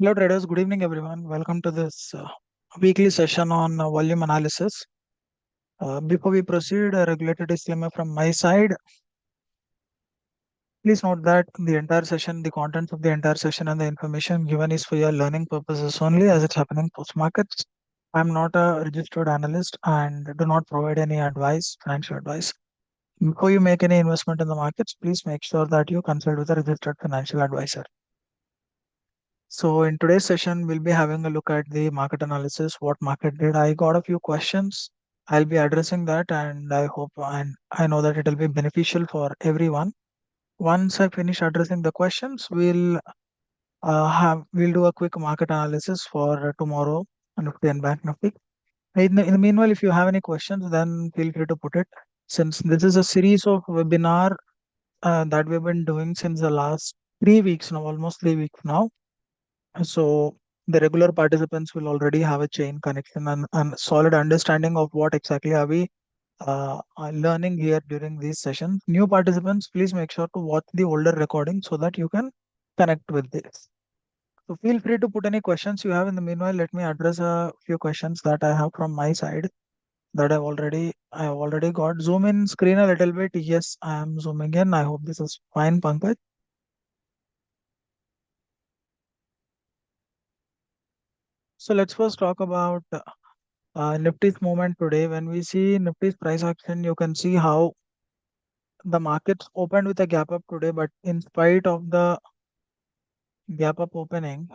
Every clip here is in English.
Hello traders, good evening everyone. Welcome to this weekly session on volume analysis. Before we proceed, a regulated disclaimer from my side. Please note that the entire session, the contents of the entire session and the information given is for your learning purposes only as it's happening post markets. I'm not a registered analyst and do not provide any advice, financial advice. Before you make any investment in the markets, please make sure that you consult with a registered financial advisor. So in today's session, we'll be having a look at the market analysis, what market did. I got a few questions. I'll be addressing that and I hope and I know that it will be beneficial for everyone. Once I finish addressing the questions, we'll do a quick market analysis for tomorrow Nifty and Bank Nifty. In the meanwhile, if you have any questions, then feel free to put it. Since this is a series of webinar that we've been doing since the last 3 weeks now, almost 3 weeks now. So the regular participants will already have a chain connection and solid understanding of what exactly are we are learning here during these sessions. New participants, please make sure to watch the older recording so that you can connect with this. So feel free to put any questions you have. In the meanwhile, let me address a few questions that I have from my side that I have already got. Zoom in screen a little bit. Yes, I am zooming in. I hope this is fine, Pankaj. So let's first talk about Nifty's movement today. When we see Nifty's price action, you can see how the markets opened with a gap up today, but in spite of the gap up opening,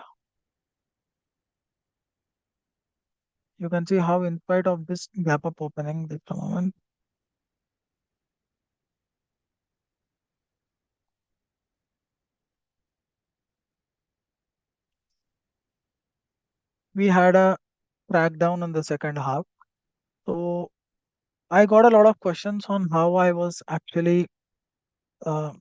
you can see how in spite of this gap up opening, just a moment, we had a crackdown in the second half. So I got a lot of questions on how I was actually uh,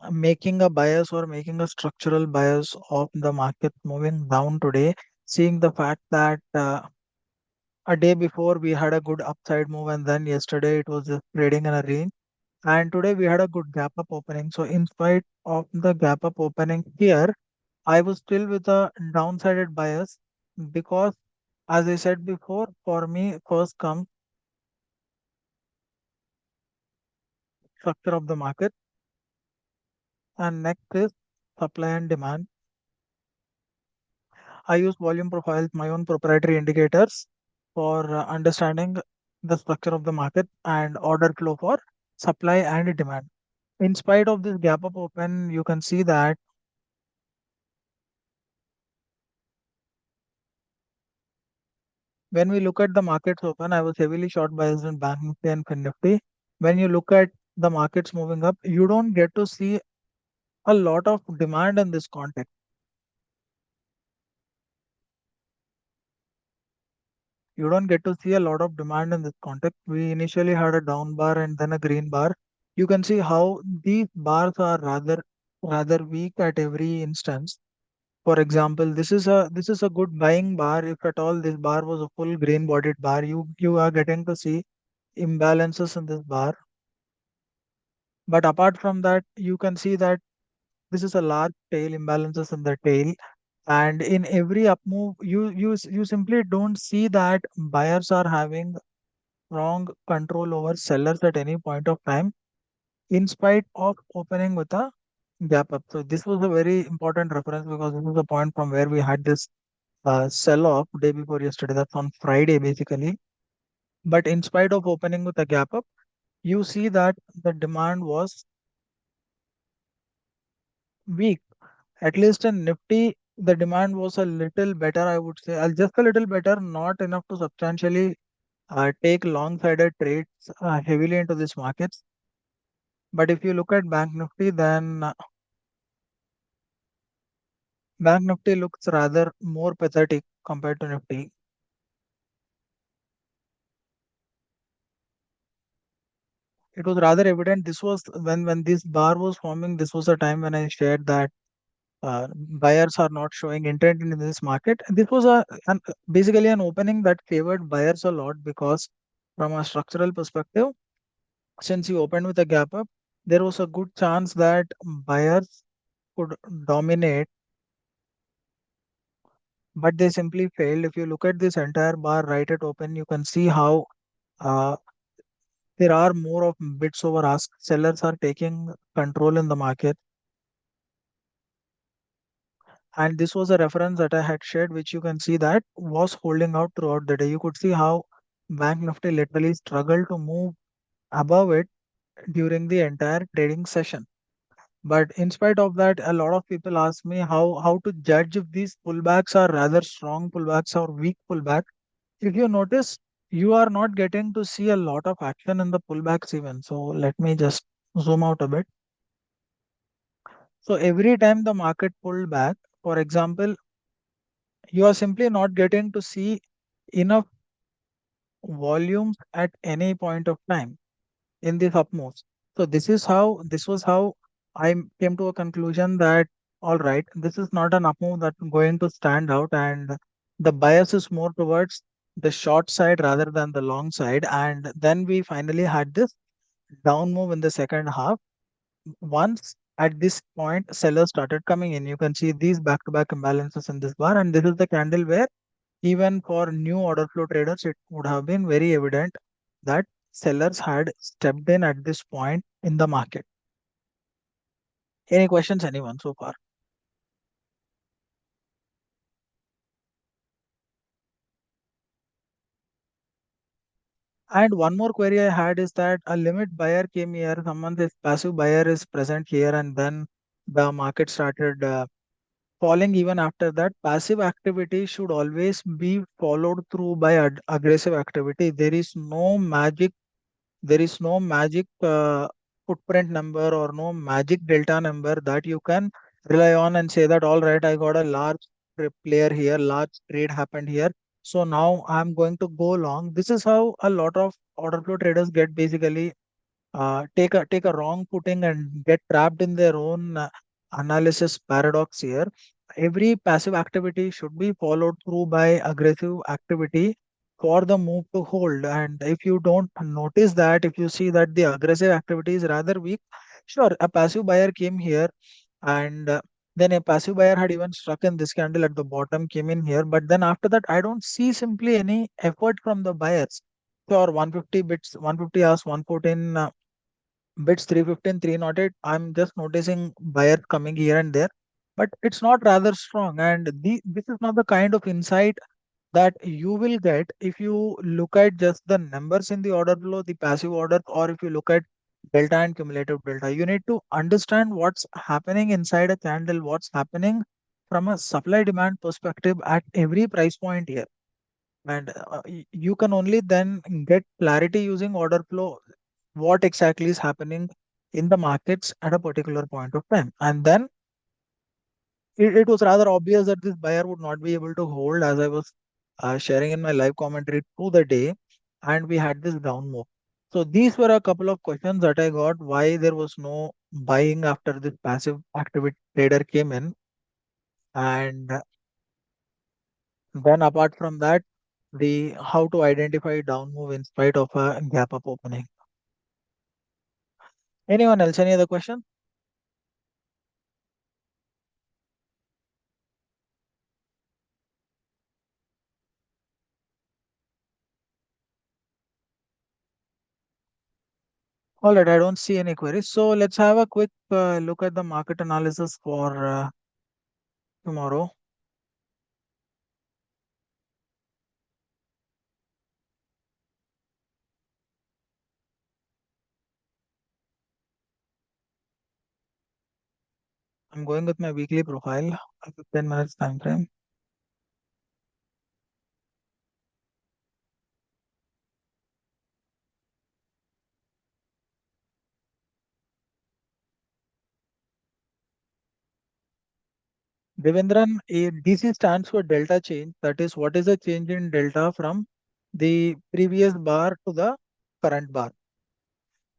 making a bias or making a structural bias of the market moving down today, seeing the fact that a day before we had a good upside move and then yesterday it was just trading in a range and today we had a good gap up opening. So in spite of the gap up opening here, I was still with a downsided bias because as I said before, for me first comes structure of the market and next is supply and demand. I use volume profiles, my own proprietary indicators for understanding the structure of the market and order flow for supply and demand. In spite of this gap up open, you can see that when we look at the markets open, I was heavily short biased in Bank Nifty and Fin Nifty. When you look at the markets moving up, you don't get to see a lot of demand in this context. You don't get to see a lot of demand in this context. We initially had a down bar and then a green bar. You can see how these bars are rather weak at every instance. For example, this is a good buying bar. If at all this bar was a full green bodied bar, you are getting to see imbalances in this bar. But apart from that, you can see that this is a large tail imbalances in the tail. And in every up move, you simply don't see that buyers are having strong control over sellers at any point of time, in spite of opening with a gap up. So this was a very important reference because this is the point from where we had this sell off day before yesterday. That's on Friday basically. But in spite of opening with a gap up, you see that the demand was weak. At least in Nifty, the demand was a little better, I would say. Just a little better, not enough to substantially take long-sided trades heavily into these markets. But if you look at Bank Nifty, then Bank Nifty looks rather more pathetic compared to Nifty. It was rather evident. This was when this bar was forming. This was the time when I shared that buyers are not showing intent in this market. This was basically an opening that favored buyers a lot because from a structural perspective, since you opened with a gap up, there was a good chance that buyers could dominate but they simply failed. If you look at this entire bar right at open, you can see how uh, there are more of bids over ask. Sellers are taking control in the market. And this was a reference that I had shared, which you can see that was holding out throughout the day. You could see how Bank Nifty literally struggled to move above it during the entire trading session. But in spite of that, a lot of people ask me how to judge if these pullbacks are rather strong pullbacks or weak pullback. If you notice, you are not getting to see a lot of action in the pullbacks even. So let me just zoom out a bit. So every time the market pulled back, for example, you are simply not getting to see enough volumes at any point of time in this up moves. So this was how came to a conclusion that all right, this is not an up move that's going to stand out, and the bias is more towards the short side rather than the long side. And then we finally had this down move in the second half. Once at this point, sellers started coming in. You can see these back-to-back imbalances in this bar, and this is the candle where even for new order flow traders, it would have been very evident that sellers had stepped in at this point in the market. Any questions, anyone so far? And one more query I had is that a limit buyer came here, someone this passive buyer is present here, and then the market started falling even after that. Passive activity should always be followed through by aggressive activity. There is no magic footprint number or no magic delta number that you can rely on and say that all right, I got a large player here, large trade happened here, so now I'm going to go long. This is how a lot of order flow traders get basically take a wrong footing and get trapped in their own analysis paradox here. Every passive activity should be followed through by aggressive activity for the move to hold. And if you don't notice that, if you see that the aggressive activity is rather weak, sure, a passive buyer came here, and then a passive buyer had even struck in this candle at the bottom, came in here. But then after that, I don't see simply any effort from the buyers. So, or 150 bits, 150 hours, 114 bits, 315, 308. I'm just noticing buyers coming here and there, but it's not rather strong. And this is not the kind of insight that you will get if you look at just the numbers in the order flow, the passive order, or if you look at delta and cumulative delta. You need to understand what's happening inside a candle, what's happening from a supply demand perspective at every price point here. And you can only then get clarity using order flow, what exactly is happening in the markets at a particular point of time. And then it was rather obvious that this buyer would not be able to hold, as I was sharing in my live commentary through the day, and we had this down move. So these were a couple of questions that I got, why there was no buying after this passive activity trader came in. And then apart from that, the how to identify down move in spite of a gap up opening. Anyone else? Any other question? All right, I don't see any queries. So let's have a quick look at the market analysis for tomorrow. I'm going with my weekly profile, a 15 minutes time frame. Devendran, DC stands for delta change. That is, what is the change in delta from the previous bar to the current bar?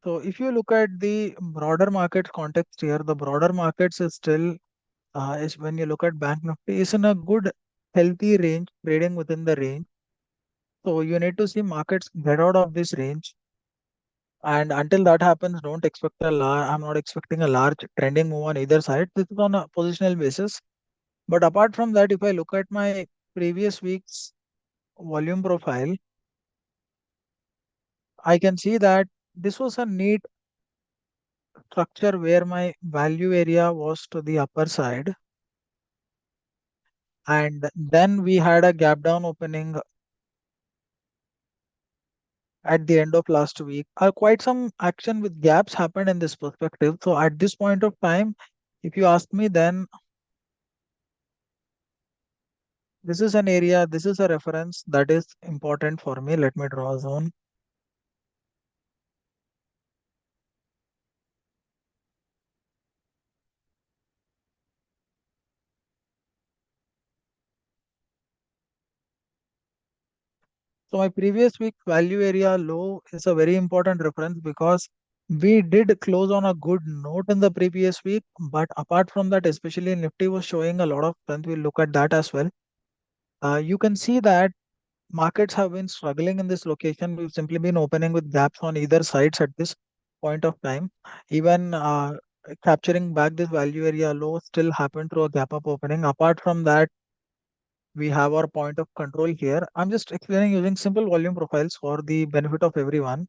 So if you look at the broader market context here, the broader markets is still, is when you look at Bank Nifty, is in a good, healthy range, trading within the range. So you need to see markets get out of this range. And until that happens, don't expect a large, I'm not expecting a large trending move on either side. This is on a positional basis. But apart from that, if I look at my previous week's volume profile, I can see that this was a neat structure where my value area was to the upper side, and then we had a gap down opening at the end of last week. Quite some action with gaps happened in this perspective. So at this point of time, if you ask me, then this is an area, this is a reference that is important for me. Let me draw a zone. So my previous week value area low is a very important reference because we did close on a good note in the previous week. But apart from that, especially Nifty was showing a lot of strength. We'll look at that as well. You can see that markets have been struggling in this location. We've simply been opening with gaps on either sides at this point of time. Even capturing back this value area low still happened through a gap up opening. Apart from that, we have our point of control here. I'm just explaining using simple volume profiles for the benefit of everyone.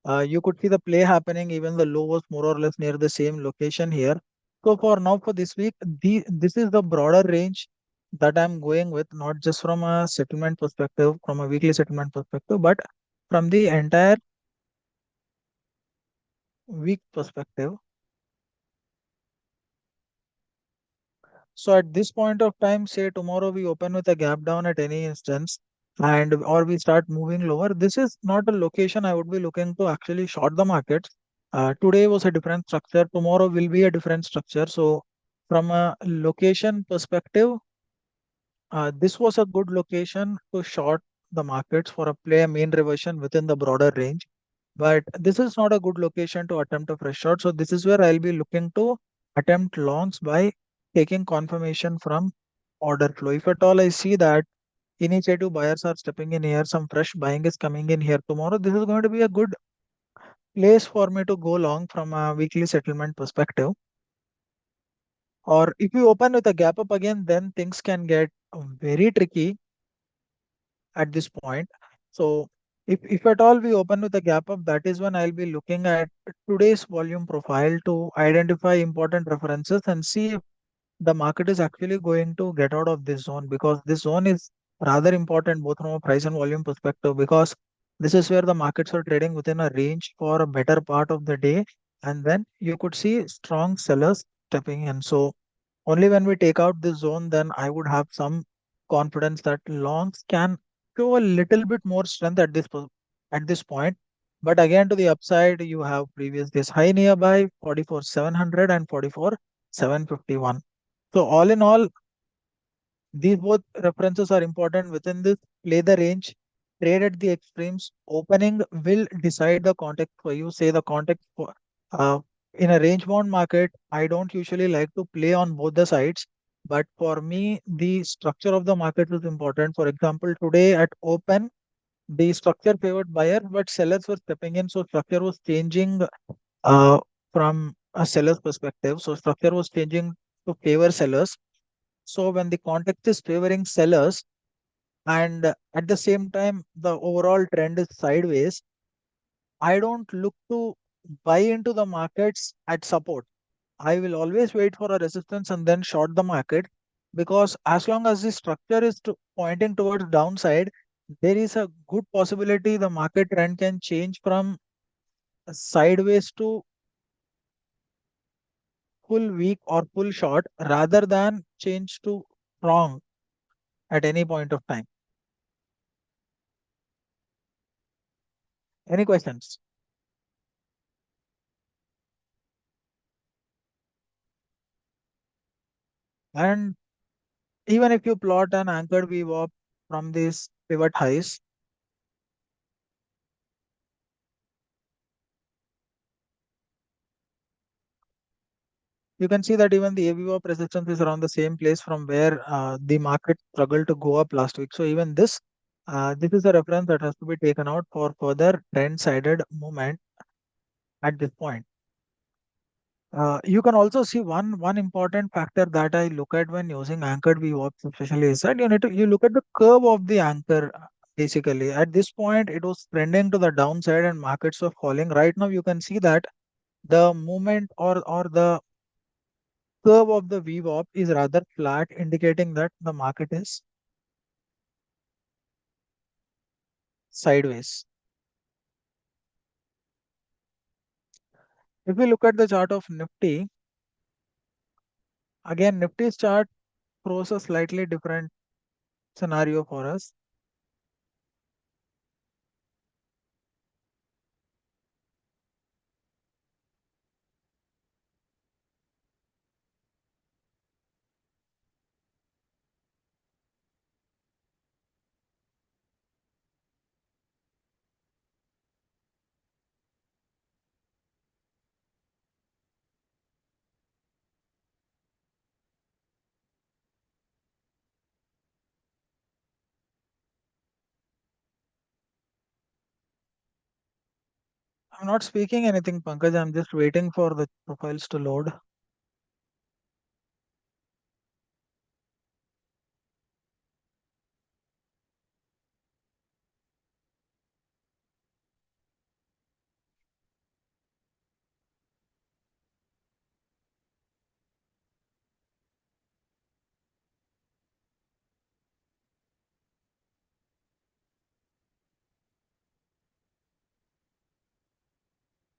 You could see the play happening, even the low was more or less near the same location here. So for now, for this week, this is the broader range that I'm going with, not just from a settlement perspective, from a weekly settlement perspective, but from the entire week perspective. So at this point of time, say tomorrow we open with a gap down at any instance, and or we start moving lower. This is not a location I would be looking to actually short the market. Today was a different structure. Tomorrow will be a different structure. So from a location perspective, this was a good location to short the markets for a play a mean reversion within the broader range. But this is not a good location to attempt a fresh short. So this is where I'll be looking to attempt longs by taking confirmation from order flow. If at all I see that initiative buyers are stepping in here, some fresh buying is coming in here tomorrow, this is going to be a good place for me to go long from a weekly settlement perspective. Or if you open with a gap up again, then things can get very tricky at this point. So if at all we open with a gap up, that is when I'll be looking at today's volume profile to identify important references and see if the market is actually going to get out of this zone, because this zone is rather important both from a price and volume perspective, because this is where the markets are trading within a range for a better part of the day, and then you could see strong sellers stepping in. So only when we take out this zone, then I would have some confidence that longs can show a little bit more strength at at this point. But again, to the upside, you have previous this high nearby 44,700 and 44,751. So all in all, these both references are important within this. Play the range, trade at the extremes. Opening will decide the context for you. Say the context for in a range bound market, I don't usually like to play on both the sides. But for me, the structure of the market is important. For example, today at open, the structure favored buyer, but sellers were stepping in. So structure was changing uh, from a seller's perspective. So structure was changing to favor sellers. So when the context is favoring sellers and at the same time the overall trend is sideways, I don't look to buy into the markets at support. I will always wait for a resistance and then short the market, because as long as the structure is pointing towards downside, there is a good possibility the market trend can change from sideways to full weak or full short rather than change to strong at any point of time. Any questions? And even if you plot an anchored VWAP from these pivot highs, you can see that even the AVWAP resistance is around the same place from where the market struggled to go up last week. So even this is a reference that has to be taken out for further trend-sided movement at this point. You can also see one important factor that I look at when using anchored VWAPs, especially is that you look at the curve of the anchor. Basically, at this point, it was trending to the downside and markets were falling. Right now, you can see that the movement or the curve of the VWAP is rather flat, indicating that the market is sideways. If we look at the chart of Nifty, again, Nifty's chart throws a slightly different scenario for us. I'm not speaking anything, Pankaj. I'm just waiting for the profiles to load.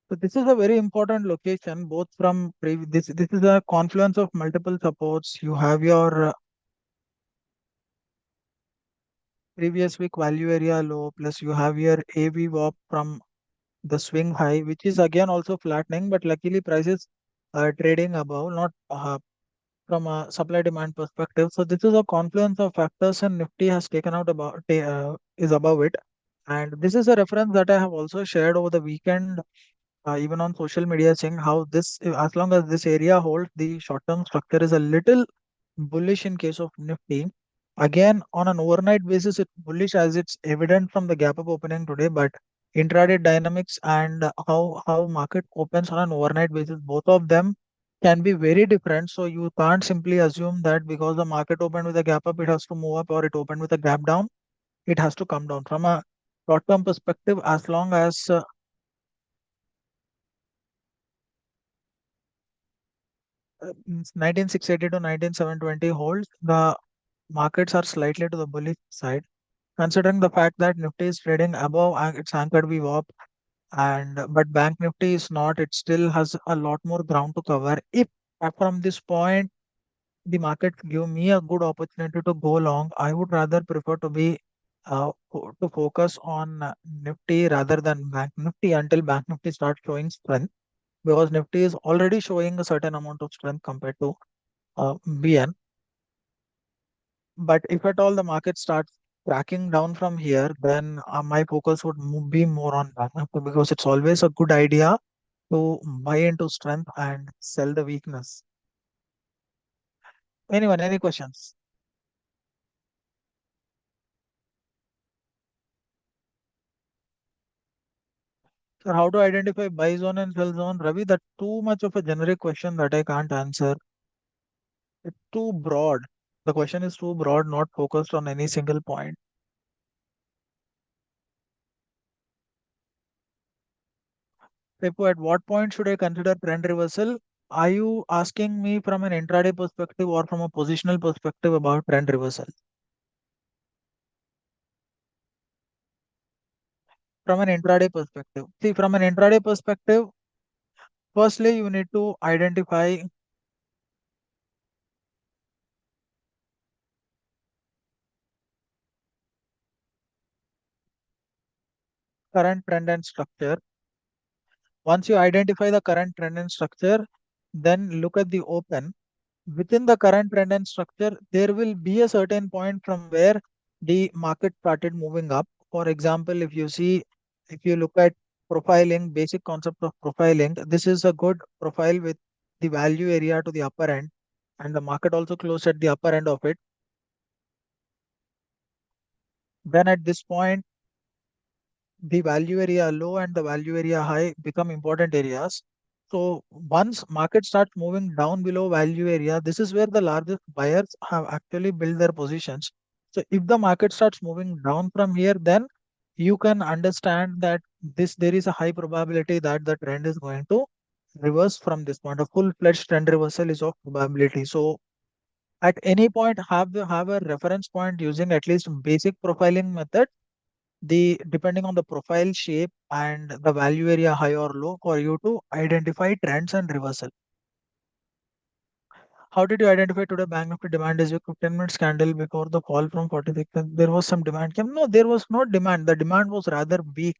So this is a very important location, both from this is a confluence of multiple supports. You have your previous week value area low, plus you have your AV walk from the swing high, which is again also flattening, but luckily prices are trading above, not from a supply demand perspective. So this is a confluence of factors, and Nifty has taken out is above it. And this is a reference that I have also shared over the weekend, even on social media, saying how this, as long as this area holds, the short-term structure is a little bullish in case of Nifty. Again, on an overnight basis, it's bullish as it's evident from the gap up opening today, but intraday dynamics and how market opens on an overnight basis, both of them can be very different. So you can't simply assume that because the market opened with a gap up, it has to move up, or it opened with a gap down, it has to come down. From a short-term perspective, as long as 19680 to 19720 holds, the markets are slightly to the bullish side, considering the fact that Nifty is trading above its anchored VWAP, and but Bank Nifty is not. It still has a lot more ground to cover. If from this point the market give me a good opportunity to go long, I would rather prefer to be to focus on Nifty rather than Bank Nifty until Bank Nifty starts showing strength, because Nifty is already showing a certain amount of strength compared to BN. But if at all the market starts cracking down from here, then my focus would be more on Bank Nifty, because it's always a good idea to buy into strength and sell the weakness. Anyone, any questions? Sir, how to identify buy zone and sell zone? Ravi, that's too much of a generic question that I can't answer. It's too broad. The question is too broad, not focused on any single point. Pepu, at what point should I consider trend reversal? Are you asking me from an intraday perspective or from a positional perspective about trend reversal? From an intraday perspective. See, from an intraday perspective, firstly, you need to identify current trend and structure. Once you identify the current trend and structure, then look at the open. Within the current trend and structure, there will be a certain point from where the market started moving up. For example, if you look at profiling, basic concept of profiling, this is a good profile with the value area to the upper end, and the market also closed at the upper end of it. Then at this point, the value area low and the value area high become important areas. So once market starts moving down below value area, this is where the largest buyers have actually built their positions. So if the market starts moving down from here, then you can understand that this there is a high probability that the trend is going to reverse from this point. A full-fledged trend reversal is of probability. So at any point have a reference point using at least basic profiling method, the depending on the profile shape and the value area high or low for you to identify trends and reversal. How did you identify today bank nifty demand is your 15 minutes candle before the fall from 46? There was some demand came. No, there was no demand. The demand was rather weak.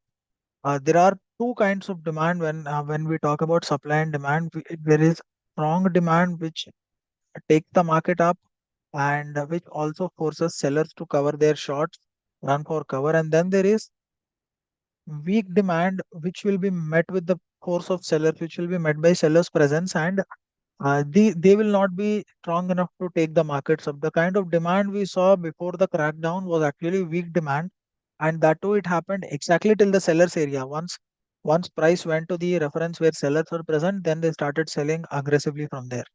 There are two kinds of demand when we talk about supply and demand. There is strong demand which takes the market up and which also forces sellers to cover their shorts, run for cover, and then there is weak demand which will be met with the force of sellers, which will be met by sellers presence, and they will not be strong enough to take the markets up. The kind of demand we saw before the crackdown was actually weak demand, and that too it happened exactly till the sellers area. Once price went to the reference where sellers were present, then they started selling aggressively from there.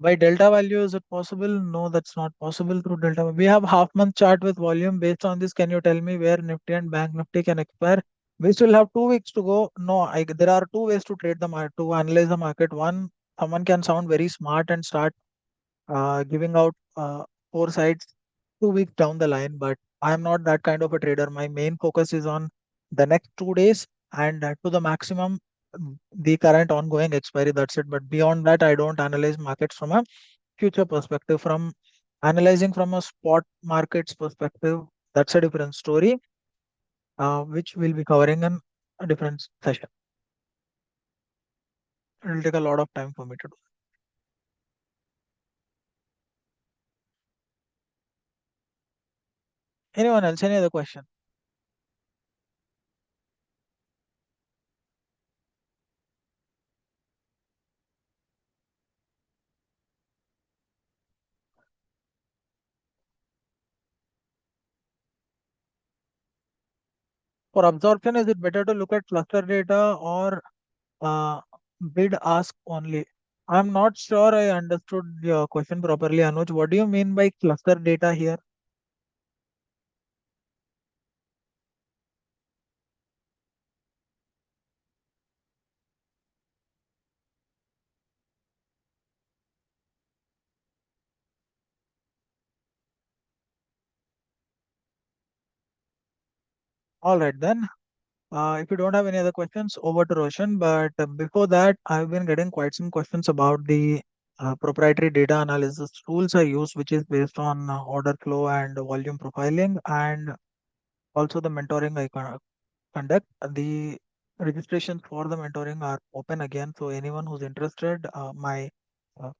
By delta value, is it possible? No, that's not possible through delta. We have half month chart with volume. Based on this, can you tell me where Nifty and Bank Nifty can expire? We still have 2 weeks to go. No, there are two ways to trade the market, to analyze the market. One, someone can sound very smart and start giving out four sides 2 weeks down the line, but I am not that kind of a trader. My main focus is on the next 2 days and to the maximum the current ongoing expiry. That's it. But beyond that, I don't analyze markets from a future perspective. From analyzing from a spot markets perspective, that's a different story, which we'll be covering in a different session. It will take a lot of time for me to do. Anyone else? Any other question? For absorption, is it better to look at cluster data or uh, bid ask only? I'm not sure I understood your question properly, Anuj. What do you mean by cluster data here? All right, then. If you don't have any other questions, over to Roshan. But before that, I've been getting quite some questions about the proprietary data analysis tools I use, which is based on order flow and volume profiling, and also the mentoring conduct. The registrations for the mentoring are open again, so anyone who's interested, my uh,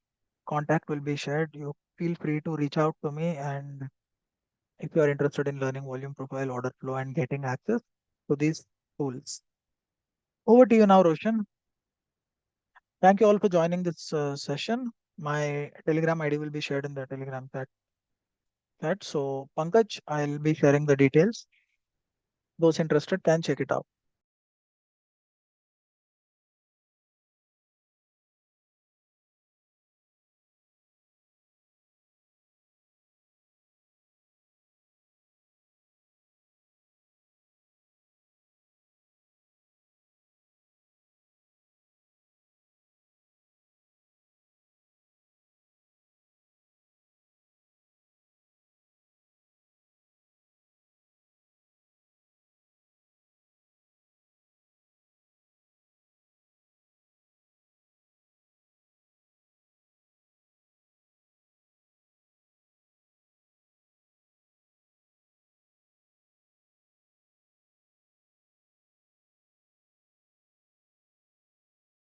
contact will be shared. You feel free to reach out to me, and if you are interested in learning volume profile, order flow, and getting access to these tools. Over to you now, Roshan. Thank you all for joining this session. My Telegram ID will be shared in the Telegram chat. So, Pankaj, I'll be sharing the details. Those interested can check it out.